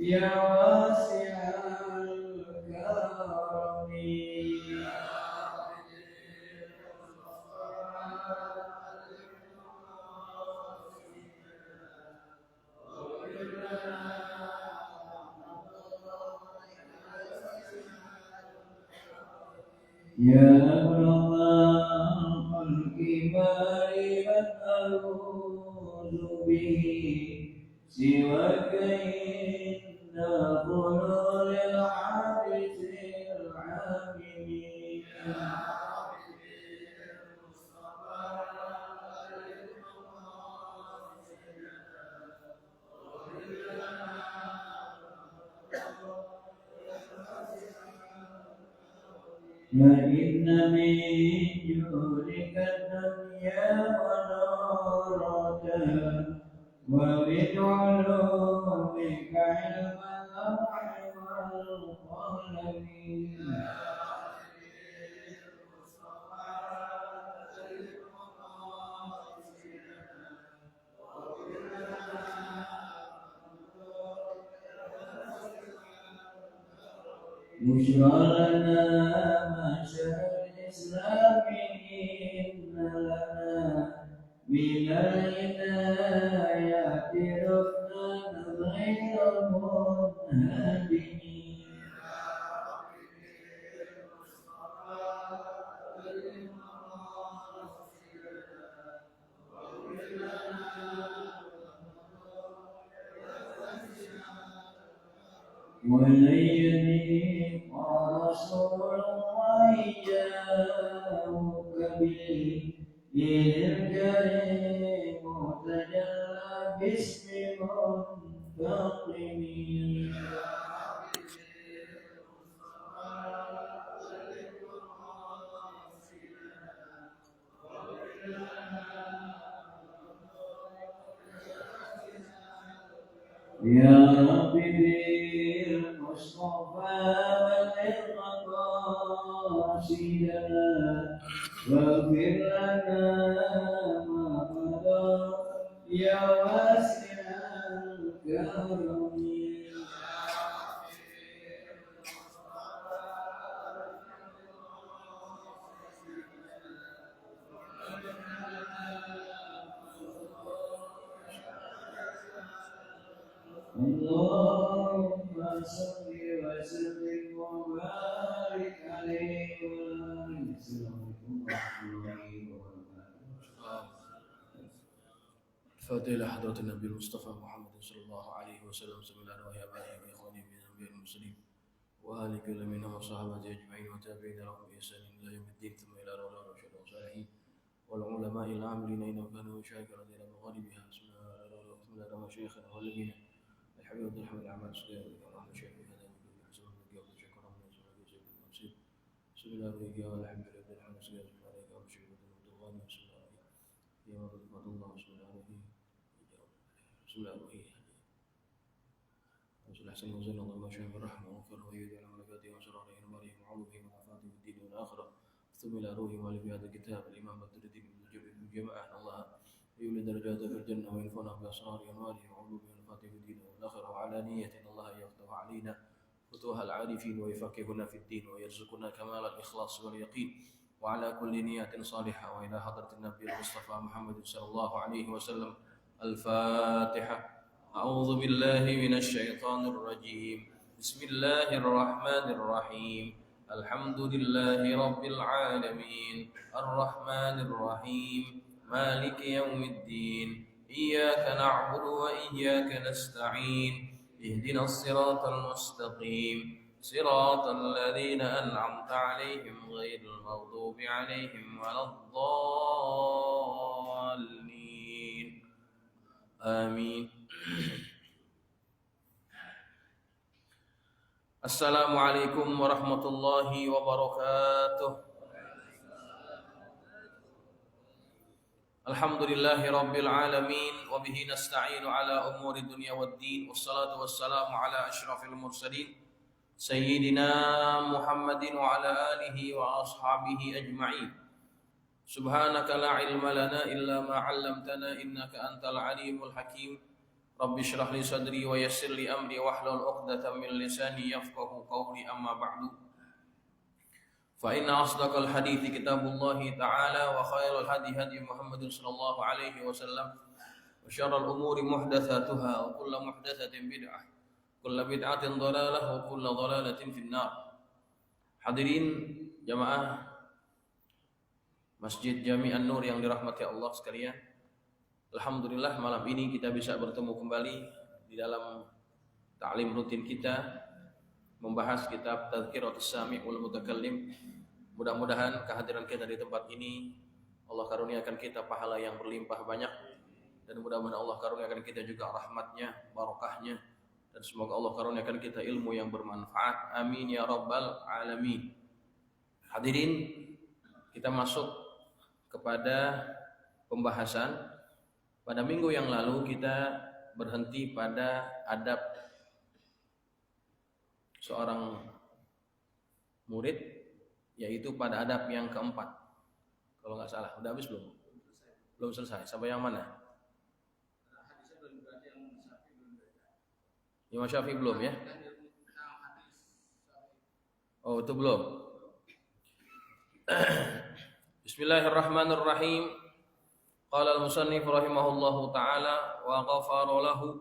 يا واسع الكرم يا أكرم الخلق ما لمن ألوذ به سواك عند حلول الحادث العامين فإن من جودك الدنيا ونورتها ومن علومك علم اللوح والقلم بشرى لنا معشر الإسلام إن لنا من الهدايات ركنا غير منهدمين وليني رسول الله جاءوك به الكريم تجلى باسم منتقم يا رب بالمصطفى بلغ مقاصدنا واغفر لنا ما مضى يا واسع الكرم اللهم صل وسلم وبارك عليه وعلى السلام عليكم ورحمة الله وبركاته. الفاتحة إلى حضرة النبي المصطفى محمد صلى الله عليه وسلم سمع الأرواح آبائه وإخوانه من الأنبياء المرسلين وآل كل منهم وصحابته أجمعين وتابعين لهم بإحسان إلى يوم الدين ثم إلى روضة الرشاد والصالحين والعلماء العاملين إنهم كانوا مشايخ إلى مغاربها ثم إلى مشايخنا والذين الحبيب عبد الرحمن الأعمال السلام اللهم شيخ هذا الوجود حسن الوجود شكرا من سورة يوسف المنصير بسم الله الرحمن الرحيم الحمد لله عبد الرحمن السلام عليك وبشر الدوغاني بسم الله الرحمن الرحيم يا رب الله بسم الله الرحمن بسم الله الرحمن وصل أحسن وزن الله ما شاء من رحمه وغفره ويجعل ملكاته وسراره ونواره وعوضه ونفاته في الدين والآخرة ثم إلى روحه مالك هذا الكتاب الإمام بدر الدين بن الجماعة الله يولي درجاته في الجنة وينفعنا بأسرار أنواره وعلومه ونفاته في الدين والآخرة وعلى نية الله يفتح علينا فتوح العارفين ويفقهنا في الدين ويرزقنا كمال الإخلاص واليقين وعلى كل نية صالحة وإلى حضرة النبي المصطفى محمد صلى الله عليه وسلم الفاتحة. أعوذ بالله من الشيطان الرجيم بسم الله الرحمن الرحيم الحمد لله رب العالمين الرحمن الرحيم مالك يوم الدين إياك نعبد وإياك نستعين اهدنا الصراط المستقيم صراط الذين أنعمت عليهم غير المغضوب عليهم ولا الضالين آمين. Assalamualaikum warahmatullahi wabarakatuh. Alhamdulillahi rabbil alamin wa bihi nasta'inu ala umuri dunya waddin wassalatu wassalamu ala asyrafil mursalin sayyidina Muhammadin wa ala alihi wa ashabihi ajma'in. Subhanaka la ilma lana illa ma 'allamtana innaka antal alimul hakim. Rabbi shrah li sadri wa yassir li amri wahlul 'uqdatam min lisani yafqahu qawli amma ba'du. Fa inna asdaqal hadithi kitabullahi ta'ala wa khairal hadi hadi Muhammadin sallallahu alaihi wasallam wa syarrul umuri muhdatsatuha wa kullu muhdatsatin bid'ah kullu bid'atin dhalalah wa kullu dhalalatin finnar. Hadirin jamaah Masjid Jami' An-Nur yang dirahmati Allah sekalian, alhamdulillah malam ini kita bisa bertemu kembali di dalam ta'lim rutin kita membahas kitab Tadhkiratus Sami' wal Mutakallim. Mudah-mudahan kehadiran kita di tempat ini Allah karuniakan kita pahala yang berlimpah banyak, dan mudah-mudahan Allah karuniakan kita juga rahmatnya, barakahnya, dan semoga Allah karuniakan kita ilmu yang bermanfaat. Amin ya rabbal alamin. Hadirin, kita masuk kepada pembahasan. Pada minggu yang lalu kita berhenti pada adab seorang murid, yaitu pada adab yang keempat. Kalau nggak salah, udah habis belum? Belum selesai. Sampai yang mana? Imam Syafi'i belum ya? Oh, itu belum. Bismillahirrahmanirrahim. Qala al-musannif rahimahullahu ta'ala wa ghafara lahu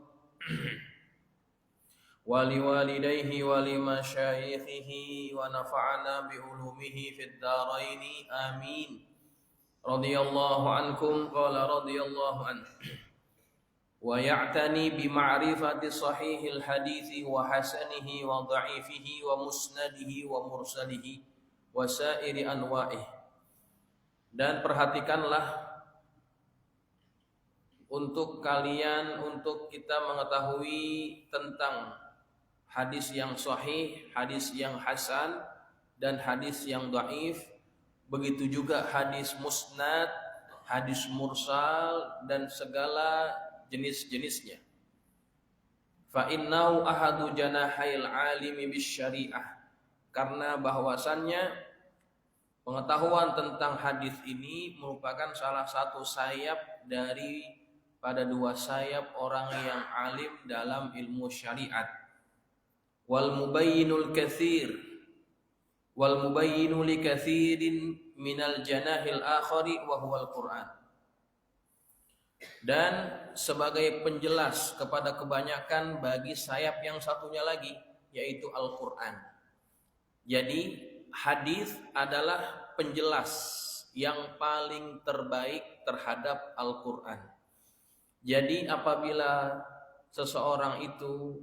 wa liwalidayhi wa limasyayikhihi wa nafa'ana bi'ulumihi fid dharaini amin. Radiyallahu ankum. Qala radiyallahu an wa ya'tani bima'rifati sahihil hadithi wa hasanihi wa dha'ifihi wa musnadihi wa mursalihi wa sa'iri anwa'ih. Dan perhatikanlah untuk kalian, untuk kita mengetahui tentang hadis yang sahih, hadis yang hasan, dan hadis yang dhaif. Begitu juga hadis musnad, hadis mursal, dan segala jenis-jenisnya. Fa innahu ahadu janahail alimi bisyari'ah. Karena bahwasannya pengetahuan tentang hadis ini merupakan salah satu sayap dari pada dua sayap orang yang alim dalam ilmu syariat. Wal mubayyinul katsir wal mubayyinu li katsirin minal janahil akhari wa huwal Qur'an. Dan sebagai penjelas kepada kebanyakan bagi sayap yang satunya lagi, yaitu Al-Qur'an. Jadi hadis adalah penjelas yang paling terbaik terhadap Al-Qur'an. Jadi apabila seseorang itu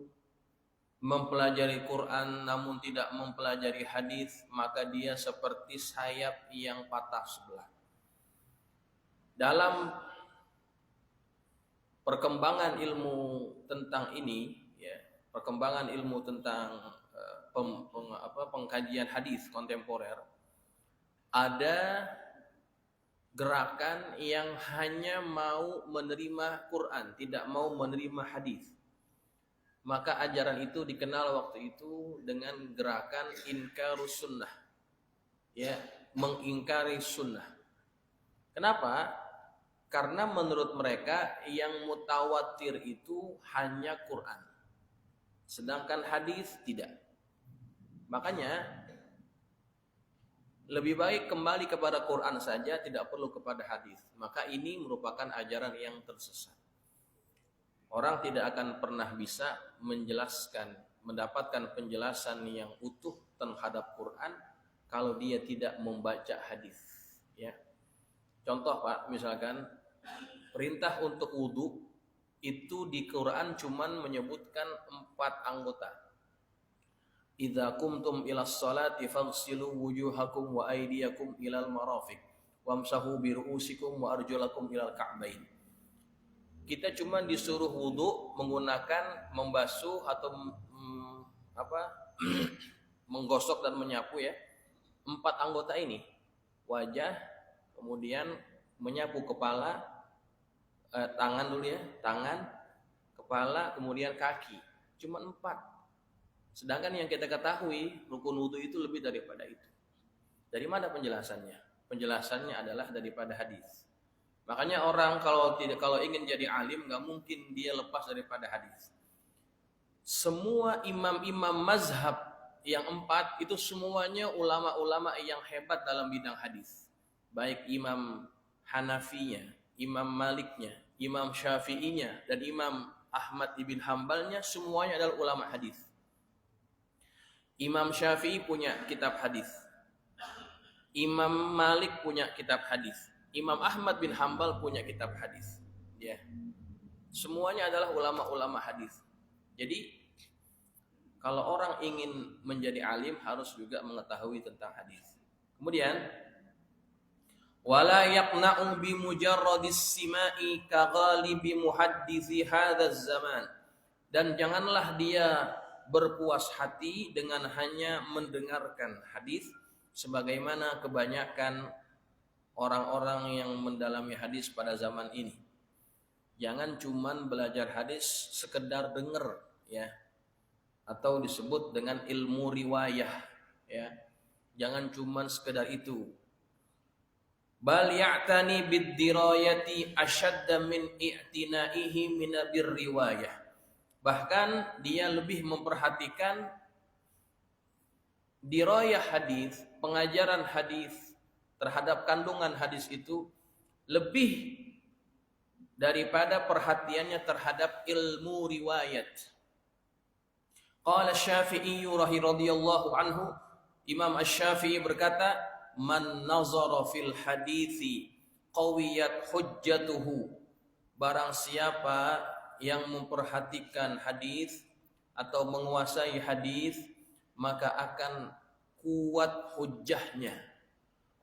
mempelajari Quran namun tidak mempelajari hadis, maka dia seperti sayap yang patah sebelah. Dalam perkembangan ilmu tentang ini, ya, perkembangan ilmu tentang pengkajian hadis kontemporer, ada gerakan yang hanya mau menerima Quran, tidak mau menerima hadis. Maka ajaran itu dikenal waktu itu dengan gerakan inkarus sunnah, ya, mengingkari sunnah. Kenapa? Karena menurut mereka yang mutawatir itu hanya Quran, sedangkan hadis tidak. Makanya lebih baik kembali kepada Quran saja, tidak perlu kepada hadis. Maka ini merupakan ajaran yang tersesat. Orang tidak akan pernah bisa menjelaskan, mendapatkan penjelasan yang utuh terhadap Quran kalau dia tidak membaca hadis. Ya. Contoh Pak, misalkan perintah untuk wudu itu di Quran cuman menyebutkan 4 anggota. Idza kumtum ilas salati faghsilu wujuhakum wa aydiyakum ilal marafiq wamsahu bi ru'usikum wa arjulakum ilal ka'bain. Kita cuma disuruh wudu menggunakan membasuh atau menggosok dan menyapu, ya, 4 anggota ini. Wajah, kemudian menyapu kepala, tangan dulu ya, tangan, kepala, kemudian kaki. Cuma 4. Sedangkan yang kita ketahui rukun wudu itu lebih daripada itu. Dari mana penjelasannya? Penjelasannya adalah daripada hadis. Makanya orang kalau ingin jadi alim nggak mungkin dia lepas daripada hadis. Semua imam-imam mazhab yang 4 itu semuanya ulama-ulama yang hebat dalam bidang hadis. Baik Imam Hanafinya, Imam Maliknya, Imam Syafi'inya, dan Imam Ahmad ibn Hambalnya, semuanya adalah ulama hadis. Imam Syafi'i punya kitab hadis. Imam Malik punya kitab hadis. Imam Ahmad bin Hambal punya kitab hadis. Ya. Semuanya adalah ulama-ulama hadis. Jadi kalau orang ingin menjadi alim harus juga mengetahui tentang hadis. Kemudian wala yaqna'u bi mujarradis sima'i ka ghalibi muhaddisi hadzal zaman. Dan janganlah dia berpuas hati dengan hanya mendengarkan hadis sebagaimana kebanyakan orang-orang yang mendalami hadis pada zaman ini. Jangan cuman belajar hadis sekedar dengar, ya, atau disebut dengan ilmu riwayah, ya. Jangan cuman sekedar itu. Bal ya'tani bid-dirayati ashadda min i'tinaihi min bir-riwayah. Bahkan dia lebih memperhatikan dirayah hadis, pengajaran hadis terhadap kandungan hadis itu lebih daripada perhatiannya terhadap ilmu riwayat. Qala Asy-Syafi'i radhiyallahu anhu, Imam Asy-Syafi'i berkata, man nazara fil hadithi qawiyat hujjatuhu. Barang siapa yang memperhatikan hadis atau menguasai hadis, maka akan kuat hujjahnya.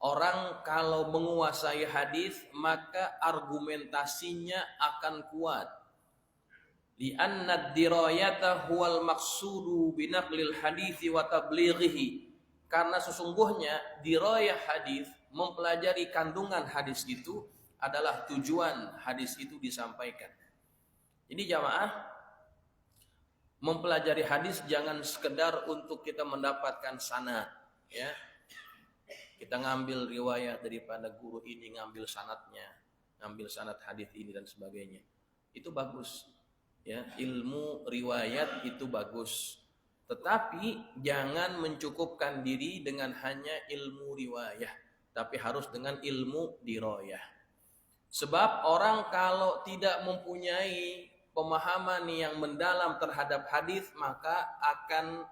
Orang kalau menguasai hadis maka argumentasinya akan kuat. Li'anna ad-dirayata huwal maqsudu binaqlil hadithi wa tablighihi. Karena sesungguhnya dirayah hadis, mempelajari kandungan hadis itu adalah tujuan hadis itu disampaikan. Jadi jamaah, mempelajari hadis jangan sekedar untuk kita mendapatkan sanad, ya. Kita ngambil riwayat daripada guru ini, ngambil sanadnya, ngambil sanad hadis ini dan sebagainya. Itu bagus, ya. Ilmu riwayat itu bagus. Tetapi jangan mencukupkan diri dengan hanya ilmu riwayah, tapi harus dengan ilmu dirayah. Sebab orang kalau tidak mempunyai pemahaman yang mendalam terhadap hadis, maka akan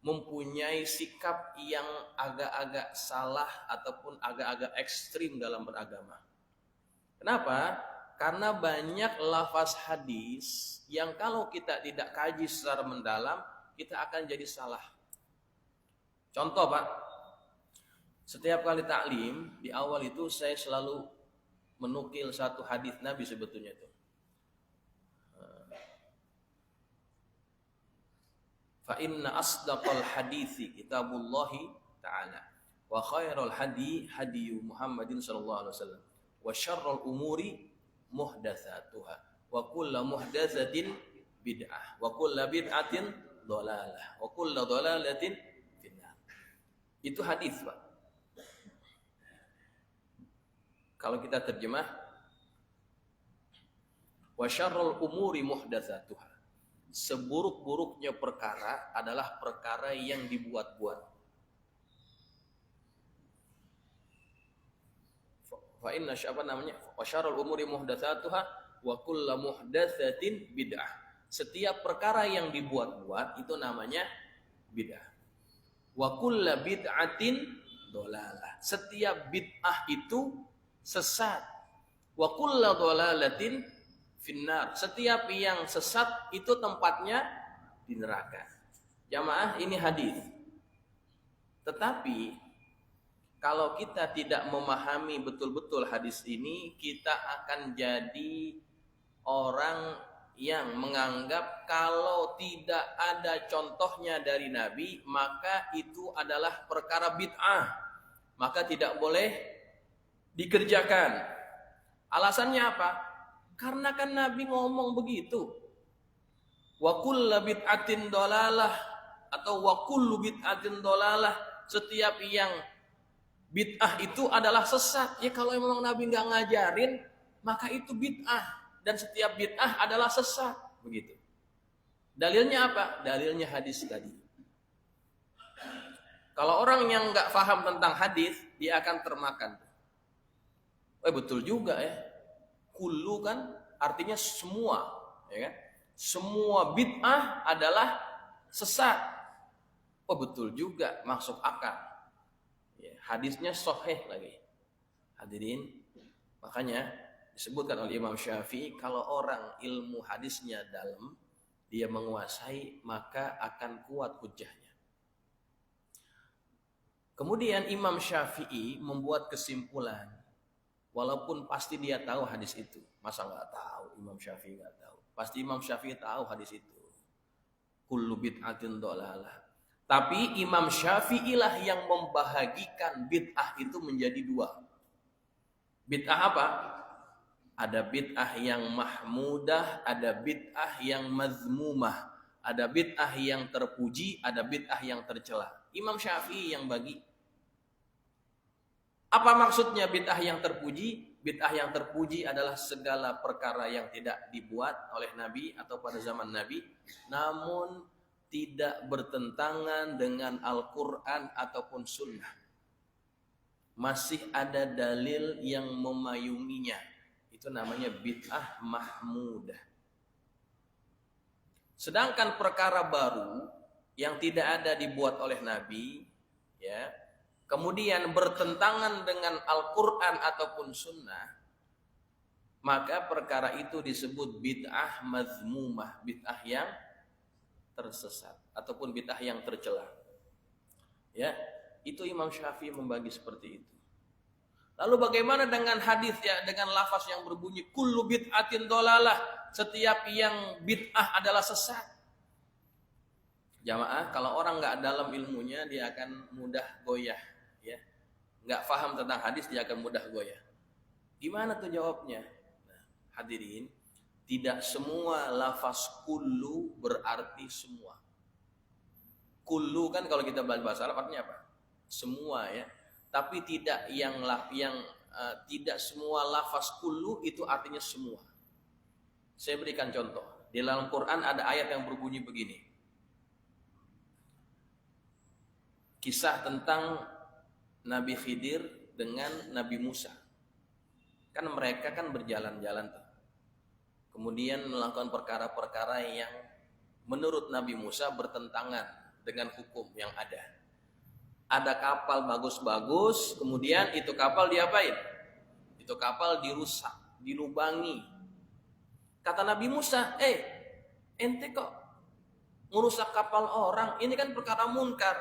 mempunyai sikap yang agak-agak salah ataupun agak-agak ekstrim dalam beragama. Kenapa? Karena banyak lafaz hadis yang kalau kita tidak kaji secara mendalam, kita akan jadi salah. Contoh Pak, setiap kali taklim di awal itu saya selalu menukil satu hadis Nabi sebetulnya itu. Fa inna asdaqal hadithi kitabullahi ta'ala wa khairal hadi hadiyu Muhammadin sallallahu alaihi wasallam wa syarrul umuri muhdatsatuha wa kullu muhdatsatin bid'ah wa kullu bid'atin dhalalah wa kullu dhalalatin finnar. Itu hadis, Pak. Kalau kita terjemah wa syarrul umuri muhdatsatuha, seburuk-buruknya perkara adalah perkara yang dibuat-buat. Fa inna wa syarrul umuri muhdatsatuha wa kullu muhdatsatin bid'ah. Setiap perkara yang dibuat-buat itu namanya bid'ah. Wa kullu bid'atin dhalalah. Setiap bid'ah itu sesat. Wa kullu dhalalatin finnar. Setiap yang sesat itu tempatnya di neraka. Jamaah, ini hadis. Tetapi kalau kita tidak memahami betul-betul hadis ini, kita akan jadi orang yang menganggap kalau tidak ada contohnya dari Nabi, maka itu adalah perkara bid'ah, maka tidak boleh dikerjakan. Alasannya apa? Karena kan Nabi ngomong begitu. Wa kullu bid'atin dhalalah atau wa kullu bid'atin dhalalah, setiap yang bid'ah itu adalah sesat. Ya kalau memang Nabi nggak ngajarin, maka itu bid'ah. Dan setiap bid'ah adalah sesat. Begitu. Dalilnya apa? Dalilnya hadis tadi. Kalau orang yang nggak paham tentang hadis, dia akan termakan. Betul juga ya. Kullu kan artinya semua, ya kan? Semua bid'ah adalah sesat. Betul juga, masuk akal. Ya, hadisnya sahih lagi. Hadirin, makanya disebutkan oleh Imam Syafi'i, kalau orang ilmu hadisnya dalam, dia menguasai, maka akan kuat hujahnya. Kemudian Imam Syafi'i membuat kesimpulan, walaupun pasti dia tahu hadis itu. Masa nggak tahu? Imam Syafi'i nggak tahu. Pasti Imam Syafi'i tahu hadis itu. Kullu bid'atin dhalalah. Tapi Imam Syafi'i lah yang membahagikan bid'ah itu menjadi dua. Bid'ah apa? Ada bid'ah yang mahmudah, ada bid'ah yang mazmumah, ada bid'ah yang terpuji, ada bid'ah yang tercela. Imam Syafi'i yang bagi. Apa maksudnya bid'ah yang terpuji? Bid'ah yang terpuji adalah segala perkara yang tidak dibuat oleh Nabi atau pada zaman Nabi, namun tidak bertentangan dengan Al-Quran ataupun Sunnah. Masih ada dalil yang memayunginya. Itu namanya bid'ah mahmudah. Sedangkan perkara baru yang tidak ada dibuat oleh Nabi, ya, kemudian bertentangan dengan Al-Quran ataupun Sunnah, maka perkara itu disebut bid'ah mazmumah, bid'ah yang tersesat ataupun bid'ah yang tercela. Ya, itu Imam Syafi'i membagi seperti itu. Lalu bagaimana dengan hadis ya, dengan lafaz yang berbunyi kullu bid'atin dhalalah, setiap yang bid'ah adalah sesat. Jamaah, kalau orang nggak dalam ilmunya, dia akan mudah goyah, ya. Nggak paham tentang hadis, dia akan mudah goyah. Gimana tuh jawabnya? Nah, hadirin, tidak semua lafaz kullu berarti semua. Kullu kan kalau kita bahasa Arab artinya apa? Semua, ya. Tapi tidak tidak semua lafaz kullu itu artinya semua. Saya berikan contoh. Di dalam Quran ada ayat yang berbunyi begini. Kisah tentang Nabi Khidir dengan Nabi Musa. Kan mereka kan berjalan-jalan tuh. Kemudian melakukan perkara-perkara yang menurut Nabi Musa bertentangan dengan hukum yang ada. Ada kapal bagus-bagus, kemudian itu kapal diapain? Itu kapal dirusak, dilubangi. Kata Nabi Musa, ente kok ngurusak kapal orang? Ini kan perkara munkar.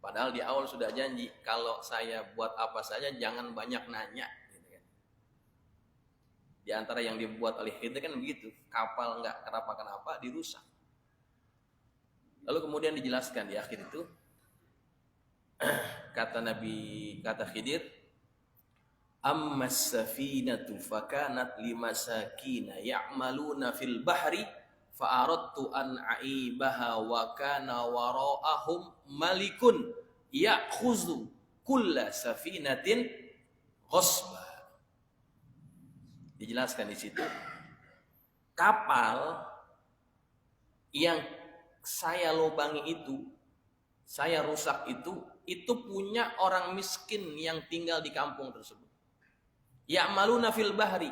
Padahal di awal sudah janji, kalau saya buat apa saja jangan banyak nanya. Di antara yang dibuat oleh kita kan begitu, kapal nggak kenapa-kenapa dirusak. Lalu kemudian dijelaskan di akhir itu, kata Khidir, ammas safinatu fakanat limasakina ya'maluna fil bahri fa'aradtu an aibaha wa kana wara'ahum malikun ya'khuzu kulla safinatin ghasba. Dijelaskan di situ, kapal yang saya lubangi itu, saya rusak itu punya orang miskin yang tinggal di kampung tersebut. Ya'maluna fil bahri,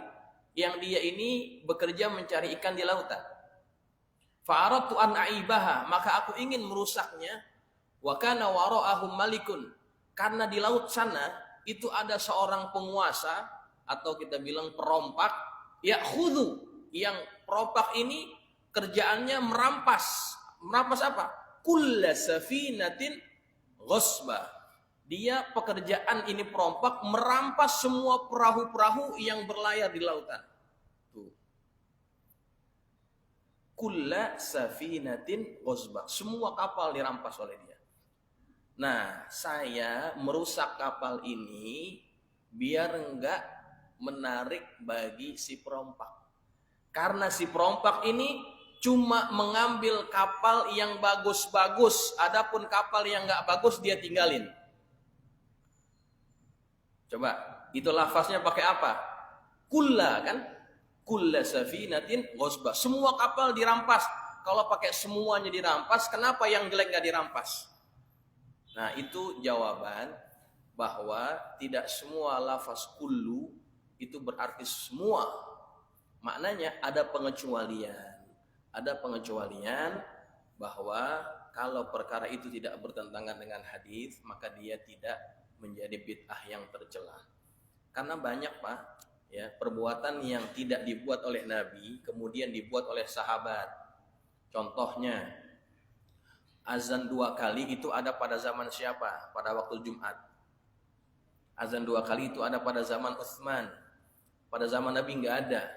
yang dia ini bekerja mencari ikan di lautan. Fa'aradtu an aibaha, maka aku ingin merusaknya. Wa kana wara'ahum malikun, karena di laut sana itu ada seorang penguasa atau kita bilang perompak, ya'khudhu, yang perompak ini kerjaannya merampas. Merampas apa? Kulla safinatin ghasba. Dia pekerjaan ini perompak merampas semua perahu-perahu yang berlayar di lautan. Tuh. Kulla safinatin ghasba. Semua kapal dirampas oleh dia. Nah, saya merusak kapal ini biar enggak menarik bagi si perompak. Karena si perompak ini cuma mengambil kapal yang bagus-bagus, adapun kapal yang nggak bagus dia tinggalin. Coba, itu lafaznya pakai apa? Kulla kan? Kulla safinatin ghasbah. Semua kapal dirampas. Kalau pakai semuanya dirampas, kenapa yang jelek nggak dirampas? Nah, itu jawaban bahwa tidak semua lafaz kullu itu berarti semua. Maknanya ada pengecualian. Ada pengecualian bahwa kalau perkara itu tidak bertentangan dengan hadis, maka dia tidak menjadi bid'ah yang tercela. Karena banyak, Pak, ya, perbuatan yang tidak dibuat oleh Nabi kemudian dibuat oleh sahabat. Contohnya, azan 2 kali itu ada pada zaman siapa? Pada waktu Jumat. Azan 2 kali itu ada pada zaman Utsman. Pada zaman Nabi nggak ada.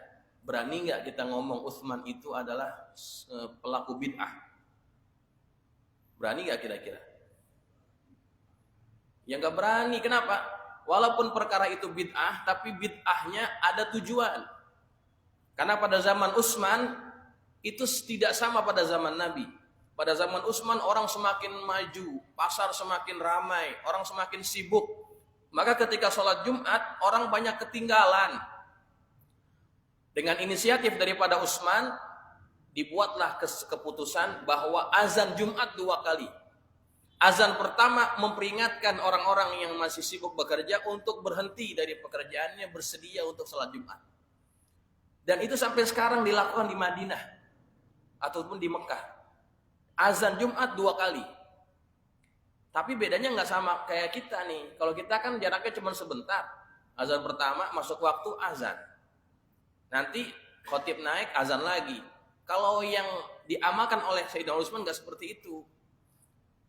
Berani nggak kita ngomong Utsman itu adalah pelaku bid'ah? Berani nggak kira-kira? Ya nggak berani. Kenapa? Walaupun perkara itu bid'ah, tapi bid'ahnya ada tujuan. Karena pada zaman Utsman itu tidak sama pada zaman Nabi. Pada zaman Utsman orang semakin maju, pasar semakin ramai, orang semakin sibuk. Maka ketika sholat Jumat, orang banyak ketinggalan. Dengan inisiatif daripada Utsman, dibuatlah keputusan bahwa azan Jumat 2 kali. Azan pertama memperingatkan orang-orang yang masih sibuk bekerja untuk berhenti dari pekerjaannya, bersedia untuk sholat Jumat. Dan itu sampai sekarang dilakukan di Madinah ataupun di Mekah. Azan Jumat 2 kali. Tapi bedanya nggak sama kayak kita nih. Kalau kita kan jaraknya cuma sebentar. Azan pertama masuk waktu azan. Nanti khotib naik azan lagi. Kalau yang diamalkan oleh Sayyidina Utsman nggak seperti itu.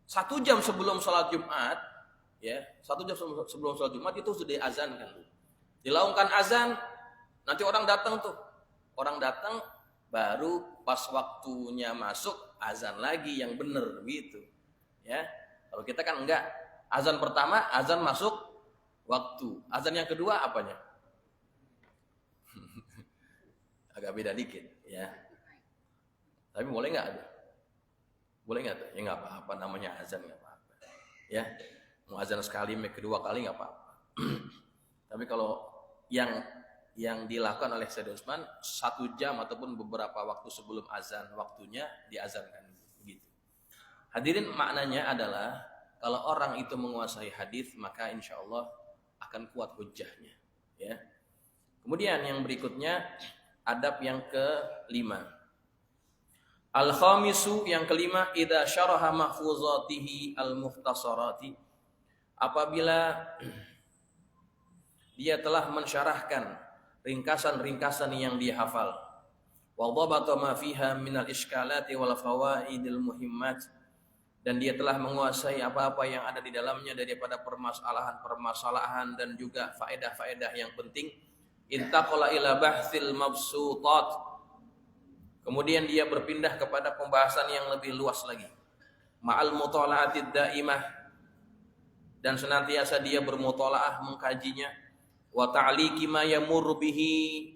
1 jam sebelum sholat Jumat, ya, 1 jam sebelum sholat Jumat itu sudah diazankan. Dilakukan azan, nanti orang datang tuh. Orang datang baru pas waktunya masuk azan lagi yang benar gitu. Ya. Kalau kita kan enggak. Azan pertama, azan masuk waktu. Azan yang kedua apanya? Agak beda dikit, ya. Tapi boleh nggak ada? Boleh nggak tuh? Ya nggak apa-apa, namanya azan nggak apa-apa. Ya, mau azan sekali, mau kedua kali nggak apa-apa. Tapi kalau yang dilakukan oleh Sayyidina Utsman 1 jam ataupun beberapa waktu sebelum azan waktunya diazankan begitu. Hadirin, maknanya adalah kalau orang itu menguasai hadis maka insya Allah akan kuat hujahnya. Ya. Kemudian yang berikutnya adab yang ke-5. Al-khamisu, yang kelima, idza syaraha mahfuzatihi al-mukhtasarati, apabila dia telah mensyarahkan ringkasan-ringkasan yang dia hafal, wa dhabata ma fiha minal iskalati wal fawaidil muhimmat, dan dia telah menguasai apa-apa yang ada di dalamnya daripada permasalahan-permasalahan dan juga faedah-faedah yang penting, intaqala ila bahthil mabsutat, kemudian dia berpindah kepada pembahasan yang lebih luas lagi. Ma'al mutala'atid da'imah, dan senantiasa dia bermutalaah mengkajinya. Wa ta'liqi ma yamurru bihi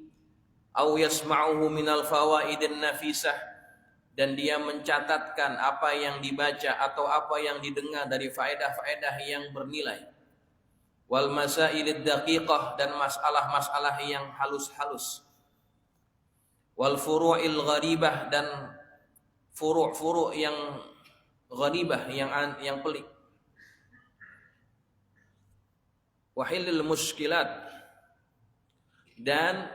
aw yasma'uhu minal fawaidin nafisah, dan dia mencatatkan apa yang dibaca atau apa yang didengar dari faedah-faedah yang bernilai. Wal masailid daqiqah, dan masalah-masalah yang halus-halus. Wal furu'il gharibah, dan furu' yang gharibah, yang pelik. Wahilil muskilat, dan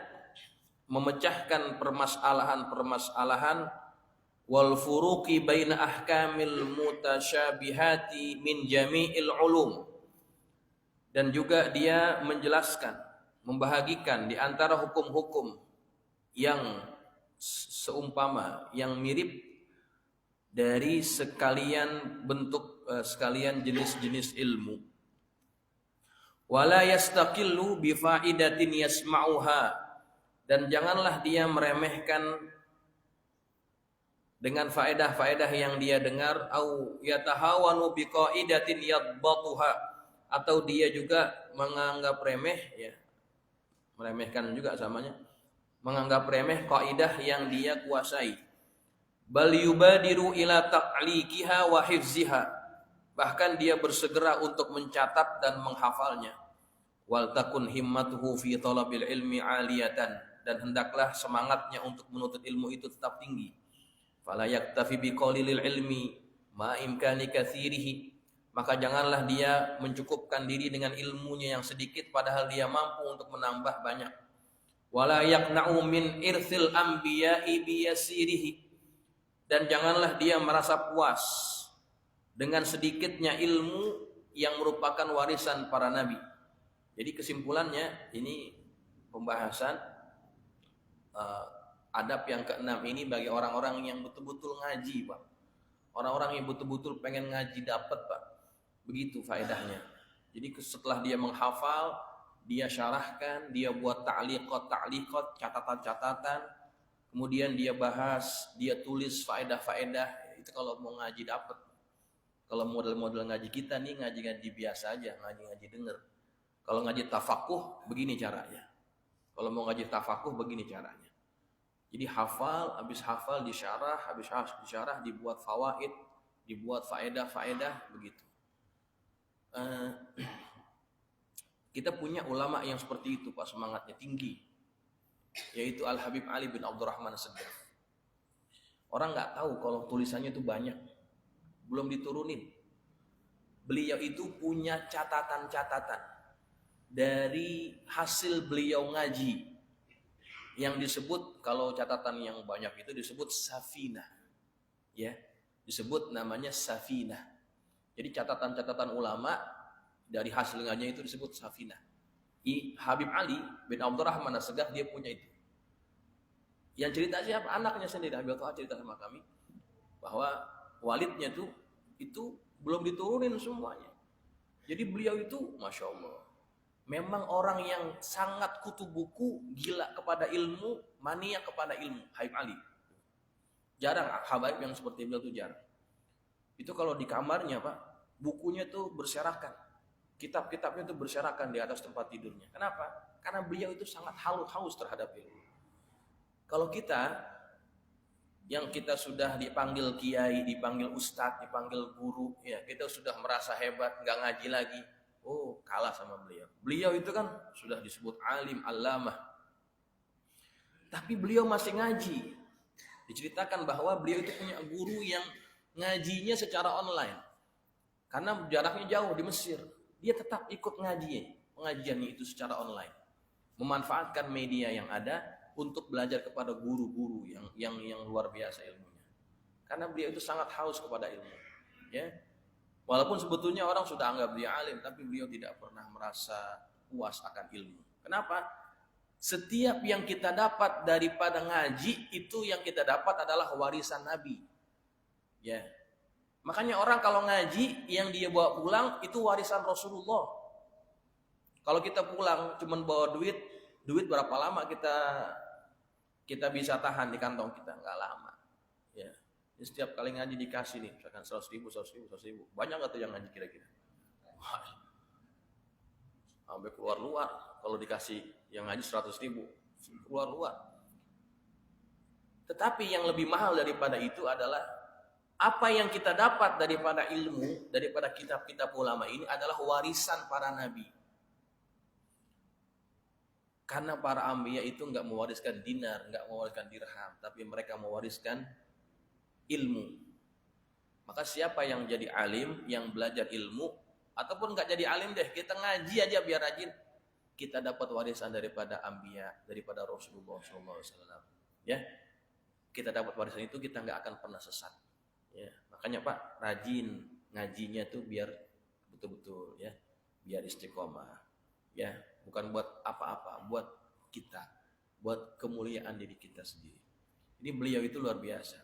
memecahkan permasalahan-permasalahan. Wal furuqi baina ahkamil mutasyabihati min jami'il ulum, dan juga dia menjelaskan, membahagikan di antara hukum-hukum yang seumpama, yang mirip dari sekalian bentuk, sekalian jenis-jenis ilmu. Wala yastaqillu bi faidatin yasma'uha, dan janganlah dia meremehkan dengan faedah-faedah yang dia dengar, au yatahawanu bi qaidatin yadbatuha, atau dia juga menganggap remeh, ya, meremehkan juga samanya, menganggap remeh kaidah yang dia kuasai. Bal yubadiru ila ta'liqiha wa hifziha, bahkan dia bersegera untuk mencatat dan menghafalnya. Wal takun himmatuhu fi talabil ilmi aliyatan, dan hendaklah semangatnya untuk menuntut ilmu itu tetap tinggi. Fala yaktafi bi qalilil ilmi ma imkani katsirihi, maka janganlah dia mencukupkan diri dengan ilmunya yang sedikit padahal dia mampu untuk menambah banyak. Wala yaqna'u min irsil anbiya'i biyasirihi, dan janganlah dia merasa puas dengan sedikitnya ilmu yang merupakan warisan para nabi. Jadi kesimpulannya ini pembahasan adab yang keenam ini bagi orang-orang yang betul-betul ngaji, Pak. Orang-orang yang betul-betul pengen ngaji dapat, Pak. Begitu faedahnya. Jadi setelah dia menghafal, dia syarahkan, dia buat ta'liqat, catatan-catatan, kemudian dia bahas, dia tulis faedah-faedah. Itu kalau mau ngaji dapat. Kalau model-model ngaji kita nih, ngaji-ngaji biasa aja, ngaji-ngaji denger. Kalau ngaji tafakuh, begini caranya. Kalau mau ngaji tafakuh, begini caranya. Jadi hafal, habis hafal disyarah, habis disyarah dibuat fawaid, dibuat faedah-faedah, begitu. Kita punya ulama yang seperti itu, Pak, semangatnya tinggi, yaitu Al-Habib Ali bin Abdurrahman As-Saddaf. Orang nggak tahu kalau tulisannya itu banyak, belum diturunin. Beliau itu punya catatan-catatan dari hasil beliau ngaji, yang disebut, kalau catatan yang banyak itu disebut safinah, ya, disebut namanya safinah. Jadi catatan-catatan ulama dari hasil ngajinya itu disebut safinah. Habib Ali bin Abdurrahman As-Saddaf dia punya itu. Yang cerita siapa? Anaknya sendiri. Habib Taha cerita sama kami bahwa walidnya tuh itu belum diturunin semuanya. Jadi beliau itu, masya Allah, memang orang yang sangat kutu buku, gila kepada ilmu, mania kepada ilmu. Habib Ali. Jarang Habib yang seperti beliau itu jarang. Itu kalau di kamarnya, Pak, bukunya tuh berserakan. Kitab-kitabnya itu berserakan di atas tempat tidurnya. Kenapa? Karena beliau itu sangat haus terhadap ilmu. Kalau kita, yang kita sudah dipanggil kiai, dipanggil ustadz, dipanggil guru, ya kita sudah merasa hebat, nggak ngaji lagi. Oh, kalah sama beliau. Beliau itu kan sudah disebut alim, allamah. Tapi beliau masih ngaji. Diceritakan bahwa beliau itu punya guru yang ngajinya secara online. Karena jaraknya jauh di Mesir. Dia tetap ikut pengajiannya itu secara online. Memanfaatkan media yang ada untuk belajar kepada guru-guru yang luar biasa ilmunya. Karena beliau itu sangat haus kepada ilmu. Ya. Walaupun sebetulnya orang sudah anggap dia alim, tapi beliau tidak pernah merasa puas akan ilmu. Kenapa? Setiap yang kita dapat daripada ngaji, itu yang kita dapat adalah warisan Nabi. Ya. Makanya orang kalau ngaji, yang dia bawa pulang itu warisan Rasulullah. Kalau kita pulang cuman bawa duit berapa lama kita bisa tahan di kantong kita? Nggak lama. Ya. Jadi setiap kali ngaji dikasih nih, misalkan 100 ribu. Banyak nggak tuh yang ngaji kira-kira? Sampai keluar-luar. Kalau dikasih yang ngaji 100 ribu, keluar-luar. Tetapi yang lebih mahal daripada itu adalah apa yang kita dapat daripada ilmu, daripada kitab-kitab ulama ini adalah warisan para nabi. Karena para anbiya itu nggak mewariskan dinar, nggak mewariskan dirham, tapi mereka mewariskan ilmu. Maka siapa yang jadi alim, yang belajar ilmu, ataupun nggak jadi alim deh, kita ngaji aja biar rajin, kita dapat warisan daripada anbiya, daripada Rasulullah SAW. Ya, kita dapat warisan itu, kita nggak akan pernah sesat. Ya, makanya Pak, rajin ngajinya tuh biar betul-betul ya, biar istiqomah. Ya, bukan buat apa-apa, buat kita, buat kemuliaan diri kita sendiri. Jadi beliau itu luar biasa.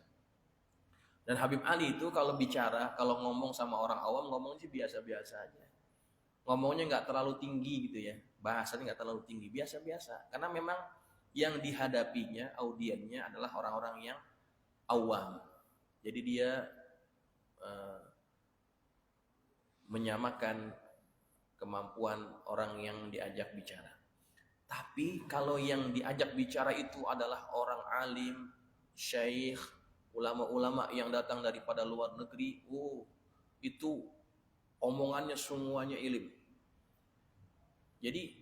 Dan Habib Ali itu kalau bicara, kalau ngomong sama orang awam, ngomong sih biasa-biasa aja. Ngomongnya nggak terlalu tinggi gitu ya, bahasanya nggak terlalu tinggi, biasa-biasa. Karena memang yang dihadapinya, audiennya adalah orang-orang yang awam. Jadi dia menyamakan kemampuan orang yang diajak bicara. Tapi kalau yang diajak bicara itu adalah orang alim, syekh, ulama-ulama yang datang daripada luar negeri, itu omongannya semuanya ilmu. Jadi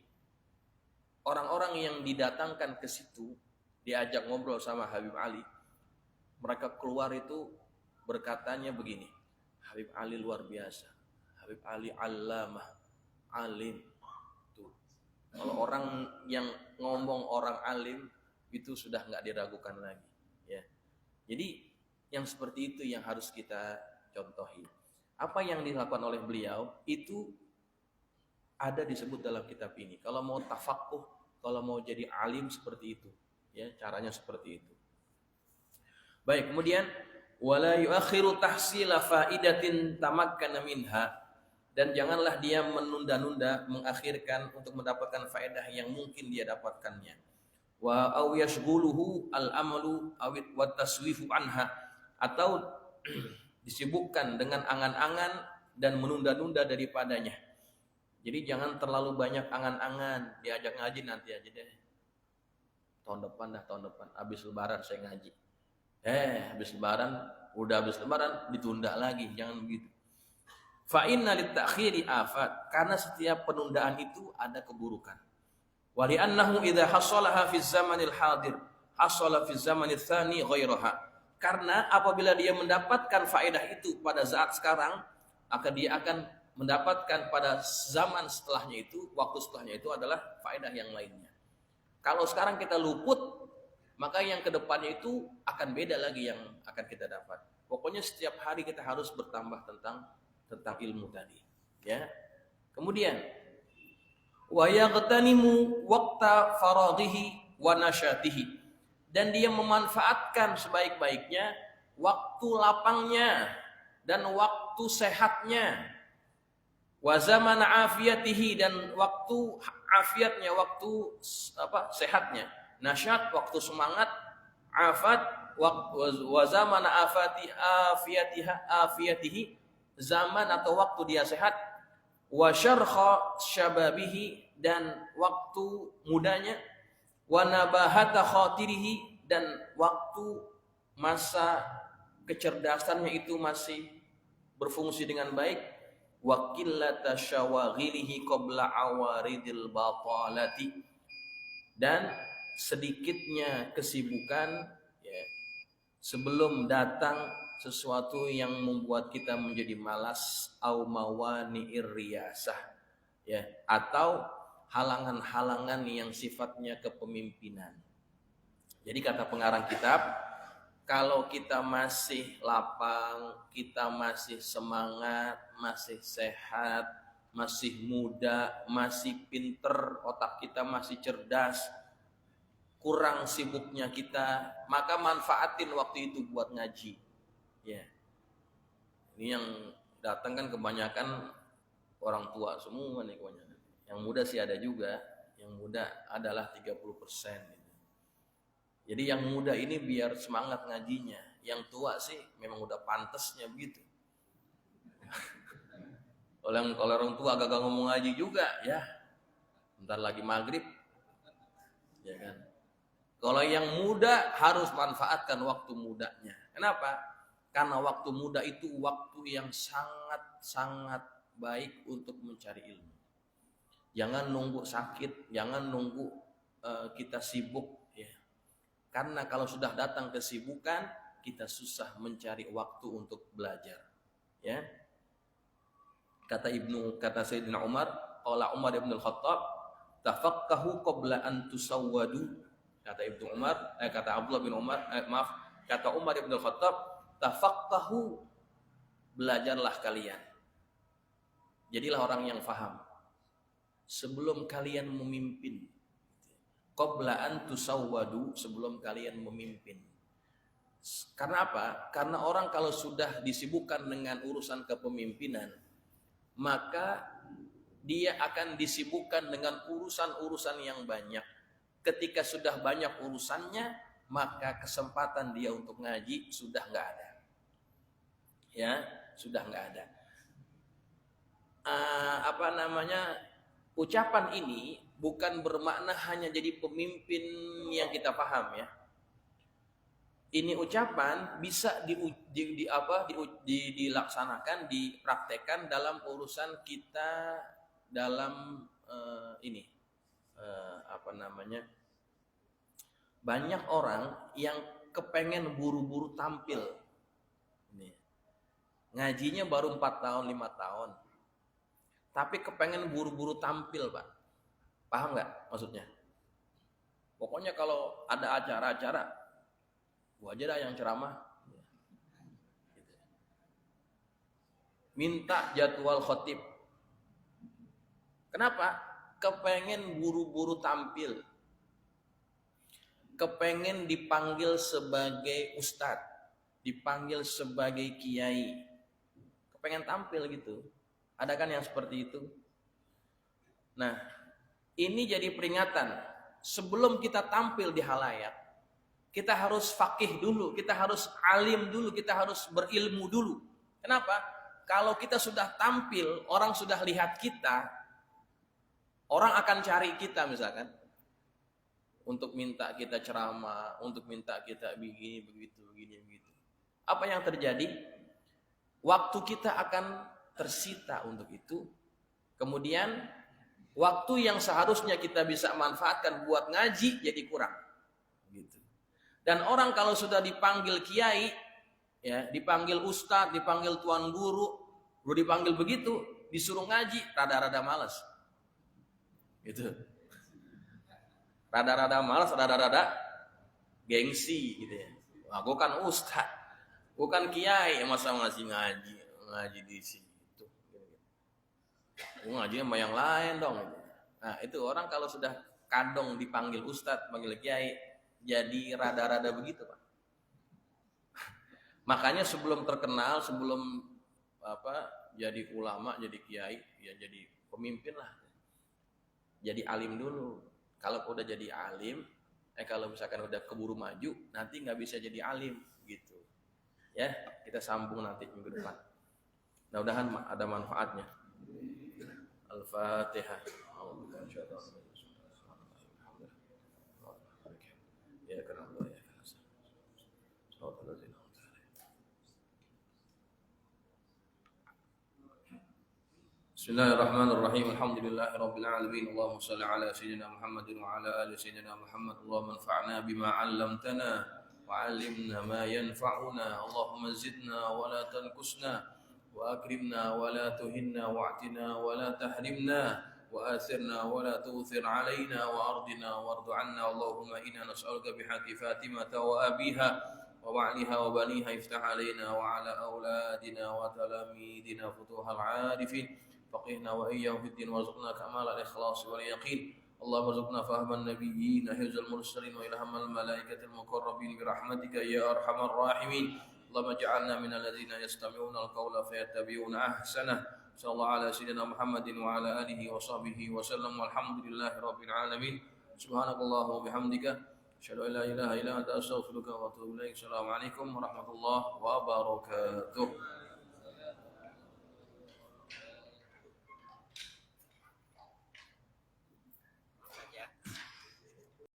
orang-orang yang didatangkan ke situ, diajak ngobrol sama Habib Ali, mereka keluar itu berkatanya begini, Habib Ali luar biasa, Habib Ali allamah, alim. Tuh. Kalau orang yang ngomong orang alim itu sudah nggak diragukan lagi, ya. Jadi yang seperti itu yang harus kita contohi. Apa yang dilakukan oleh beliau itu ada disebut dalam kitab ini. Kalau mau tafakuh, kalau mau jadi alim seperti itu, ya, caranya seperti itu. Baik, kemudian wala yuakhiru tahsila faidatin tamakkana minha, dan janganlah dia menunda-nunda, mengakhirkan untuk mendapatkan faedah yang mungkin dia dapatkannya. Wa aw yashghuluhu al-amalu awit wa taswifu anha, atau disibukkan dengan angan-angan dan menunda-nunda daripadanya. Jadi jangan terlalu banyak angan-angan, diajak ngaji nanti aja deh. Tahun depan, habis lebaran saya ngaji. Habis lebaran, udah habis lebaran ditunda lagi, jangan begitu. Fa inna lit-ta'khiri afat, karena setiap penundaan itu ada keburukan. Wa li annahu idza hasalaha fi zamanil hadir, hasala fi zamanil tsani ghairaha. Karena apabila dia mendapatkan faedah itu pada saat sekarang, dia akan mendapatkan pada zaman setelahnya itu, waktu setelahnya itu adalah faedah yang lainnya. Kalau sekarang kita luput, maka yang kedepannya itu akan beda lagi yang akan kita dapat. Pokoknya setiap hari kita harus bertambah tentang ilmu tadi. Ya. Kemudian, wa yaghtanimu waqta faraghihi wa nasyatihi, dan dia memanfaatkan sebaik-baiknya waktu lapangnya dan waktu sehatnya, wa zamana afiyatihi, dan waktu afiatnya, waktu sehatnya, nasyat waktu semangat, afat wa zamana afiyatihi zaman atau waktu dia sehat, wa syarha syababihi, dan waktu mudanya, wa nabahata khatirihi, dan waktu masa kecerdasannya itu masih berfungsi dengan baik, wa qillata syawaghilihi qabla awaridil batalati, dan sedikitnya kesibukan, ya, sebelum datang sesuatu yang membuat kita menjadi malas, au mawani'ir riyasah, ya, atau halangan-halangan yang sifatnya kepemimpinan. Jadi kata pengarang kitab, kalau kita masih lapang, kita masih semangat, masih sehat, masih muda, masih pinter, otak kita masih cerdas, kurang sibuknya kita, maka manfaatin waktu itu buat ngaji. Ya. Ini yang datang kan kebanyakan orang tua semua nih kebanyakan. Yang muda sih ada juga, yang muda adalah 30%. Gitu. Jadi yang muda ini biar semangat ngajinya, yang tua sih memang udah pantesnya begitu. Kalau orang tua agak ngomong ngaji juga, ya bentar lagi maghrib, ya kan. Kalau yang muda harus manfaatkan waktu mudanya. Kenapa? Karena waktu muda itu waktu yang sangat baik untuk mencari ilmu. Jangan nunggu sakit, jangan nunggu kita sibuk, ya. Karena kalau sudah datang kesibukan, kita susah mencari waktu untuk belajar, ya. Kata Sayyidina Umar, qala Umar ibn al-Khattab, tafaqahu qabla an tusawwadu. Kata Abdullah bin Umar, kata Umar ibn al-Khattab, tafaqahu, belajarlah kalian. Jadilah orang yang faham sebelum kalian memimpin. Qabla an tusawwadu, sebelum kalian memimpin. Karena apa? Karena orang kalau sudah disibukkan dengan urusan kepemimpinan, maka dia akan disibukkan dengan urusan-urusan yang banyak. Ketika sudah banyak urusannya, maka kesempatan dia untuk ngaji sudah nggak ada. Ya, sudah nggak ada. Ucapan ini bukan bermakna hanya jadi pemimpin yang kita paham, ya. Ini ucapan bisa dilaksanakan, dipraktekkan dalam urusan kita dalam ini apa namanya? Banyak orang yang kepengen buru-buru tampil. Ini. Ngajinya baru 4 tahun, 5 tahun. Tapi kepengen buru-buru tampil, Pak. Paham nggak maksudnya? Pokoknya kalau ada acara-acara, gua aja dah yang ceramah. Minta jadwal khotib. Kenapa? Kepengen buru-buru tampil. Kepengen dipanggil sebagai ustadz, dipanggil sebagai kiai. Kepengen tampil gitu. Ada kan yang seperti itu? Nah, ini jadi peringatan. Sebelum kita tampil di halayak, kita harus faqih dulu, kita harus alim dulu, kita harus berilmu dulu. Kenapa? Kalau kita sudah tampil, orang sudah lihat kita, orang akan cari kita misalkan. Untuk minta kita ceramah, untuk minta kita begini, begitu. Apa yang terjadi? Waktu kita akan tersita untuk itu. Kemudian waktu yang seharusnya kita bisa manfaatkan buat ngaji jadi kurang. Gitu. Dan orang kalau sudah dipanggil kiai, ya, dipanggil ustadz, dipanggil tuan guru, udah dipanggil begitu, disuruh ngaji, rada-rada malas. Gitu. Rada-rada malas, rada-rada gengsi gitu ya. Wah, gue kan ustadz, gue kan kiai, masa masih ngaji di situ. Gue ngaji sama yang lain dong. Nah itu orang kalau sudah kadung dipanggil ustadz, panggil kiai, jadi rada-rada begitu Pak. Makanya sebelum terkenal, sebelum jadi ulama, jadi kiai, ya jadi pemimpin lah. Jadi alim dulu. Kalau udah jadi alim, kalau misalkan udah keburu maju, nanti nggak bisa jadi alim gitu. Ya, kita sambung nanti minggu depan. Mudah-mudahan ada manfaatnya. Al-Fatihah. Ya karena Bismillahirrahmanirrahim. Alhamdulillahirabbil alamin. Allahumma shalli ala sayyidina Muhammadin wa ala ali sayyidina Muhammad. Allahumma anfa'na bima 'allamtana wa 'allimna ma yanfa'una. Allahumma zidna wa la tanqusna wa akrimna wa la tuhinna wa'tina wa la tahrimna wa athirna wa la tu'thir 'alaina wa ardina warḍ 'anna. Allahumma inna nas'aluka bihaqqi Fatimah wa abiha wa ba'liha wa baniha iftah 'alaina wa 'ala auladina wa talamidina futuhal 'arifin. فقهنا وإياه في الدين وارزقنا كمال الإخلاص واليقين. اللهم ارزقنا فهم النبيين حفظ المرسلين وإلهام الملائكة المقربين برحمتك يا أرحم الراحمين. اللهم اجعلنا من الذين يستمعون القول فيتبعون أحسنه. صلى الله على سيدنا محمد وعلى آله وصحبه وسلم والحمد لله رب العالمين. سبحانك اللهم وبحمدك أشهد أن لا إله إلا أنت أستغفرك وأتوب إليك. السلام عليكم ورحمة الله وبركاته.